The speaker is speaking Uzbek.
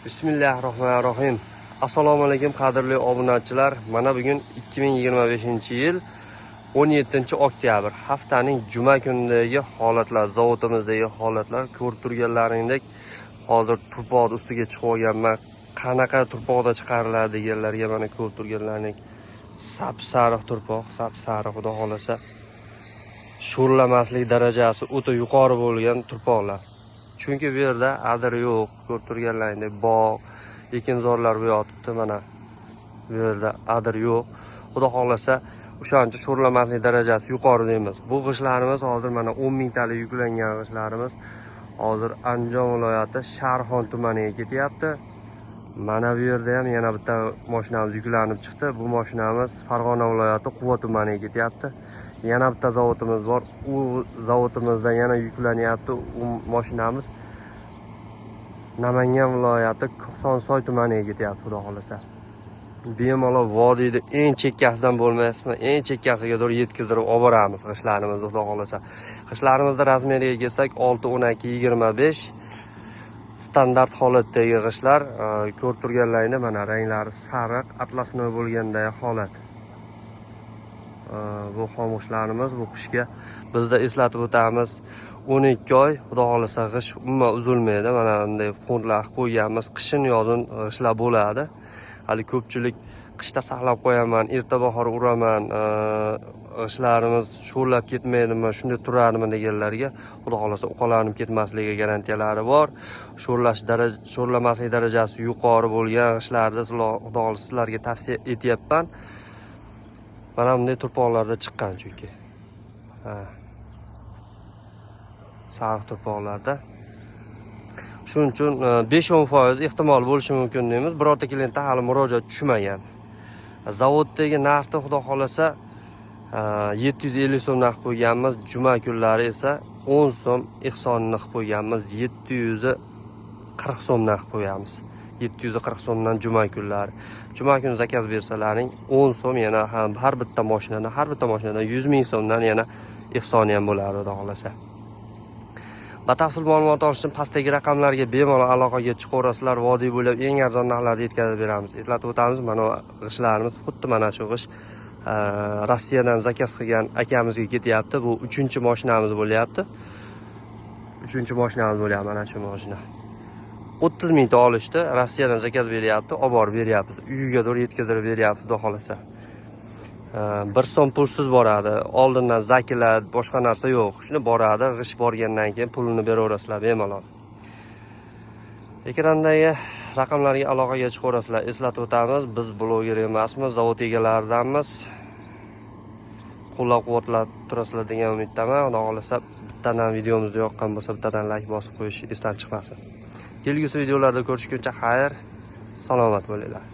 Bismillahirrohmanirrohim. Assalomu alaykum qadrli obunachilar. Mana bugun 2025-yil 17-oktyabr haftaning juma kunidagi holatlar, zavodimizdagi holatlar ko'rib turganlaringdek hozir turpoq ustiga chiqib olganman. Qanaqa turpoqda chiqariladi deganlarga mana ko'rib turganlaring sap-sariq turpoq, sap-sariq xudo xolasa. Sho'rlamaslik darajasi o'ta yuqori bo'lgan turpoqlar. Chunki bu yerda adir yo'q, ko'rib turganlaringdek bog', ekinzorlar bu yotibdi mana. Bu yerda adir yo'q. Xudo xolasa o'shancha sho'rlamaslik darajasi yuqori deymiz. Bu g'ishlarimiz hozir mana 10 mingtalik yuklangan g'ishlarimiz hozir Andijon viloyati Sharxon tumaniga ketyapti. Mana bu yerda ham yana bitta mashinamiz yuklanib chiqdi. Bu mashinamiz Farg'ona viloyati Quva tumaniga ketyapti. Yana bitta zavodimiz bor. U zavodimizdan yana yuklanyapti. U mashinamiz Namangan viloyati Kosonsoy tumaniga ketyapti xudo xolasa. Bemalol vodiyda eng chekkasidan bo'lmaysizmi? Eng chekkasiga doğru yetkazib olib boramiz g'ishlarimizni xudo xolasa. G'ishlarimizni razmeriga kelsak 6, 12, 25 standart holatdagi g'ishlar. Ko'rib turganlaringda mana ranglari sariq, atlasnoy bo'lganday holat. Bu xomg'ishlarimiz bu qishga bizda eslatib o'tamiz 12 oy xudo xolasa g'ish umuman uzilmaydi. Mana bunday fondlar qo'yganmiz. Qishin yozin g'ishlar bo'ladi. Hali ko'pchilik qishda saqlab qo'yaman, erta bahor uraman, g'ishlarimiz sho'rlab ketmaydimi, shunday turadimi deganlarga xudo xolasa uqalanib ketmasligi garantiyalari bor. Sho'rlamaslik darajasi yuqori bo'lgan g'ishlarni xudo xolasa sizlarga tavsiya etyapman. Mana bunday turpoqlarda chiqqan chunki. Sariq turpoqlarda. Shuning uchun 5-10% ehtimol bo'lishi mumkin deymiz. Birorta klientda hali murojaat tushmagan. Zavoddagi narxni xudo xolasa 750 so'm narx qo'yganmiz. Juma kunlari esa 10 so'm ehsonni qilib qo'yganmiz. 740 so'm narx qo'yamiz. 740 so'mdan juma kunlari. Juma kuni zakaz bersalaring 10 so'm yana har bitta mashinadan 100 ming so'mdan yana ehsoni ham bo'ladi xudo xolasa. Batafsil ma'lumot olish uchun pastdagi raqamlarga bemalol aloqaga chiqaverasizlar. Vodiy bo'ylab eng arzon narxlarda yetkazib beramiz. Eslatib o'tamiz, mana g'ishlarimiz xuddi mana shu g'ish Rossiyadan zakaz qilgan akamizga ketyapti. Bu 3-mashinamiz bo'lyapti. 3-mashinamiz bo'lyapti mana shu mashina. 30 mingta olishdi, Rossiyadan zakaz beryapti, olib borib beryapmiz. Uyiga doğru yetkazib beryapmiz xudo xolasa. 1 so'm pulsiz boradi. Oldindan zakilar, boshqa narsa yo'q. Shuni boradi, g'ish borgandan keyin pulini beraverasizlar bemalol. Ekrandagi raqamlarga aloqaga chiqaverasizlar. Eslatib o'tamiz, biz bloger emasmiz, zavod egalaridanmiz. Qo'llab-quvvatlab turasizlar degan umiddaman. Xudo xolasa bittadan videomizni yoqqan bo'lsa, bittadan like bosib qo'yish esdan chiqmasin. Kelgusi videolarda ko'rishguncha xayr, salomat bo'linglar.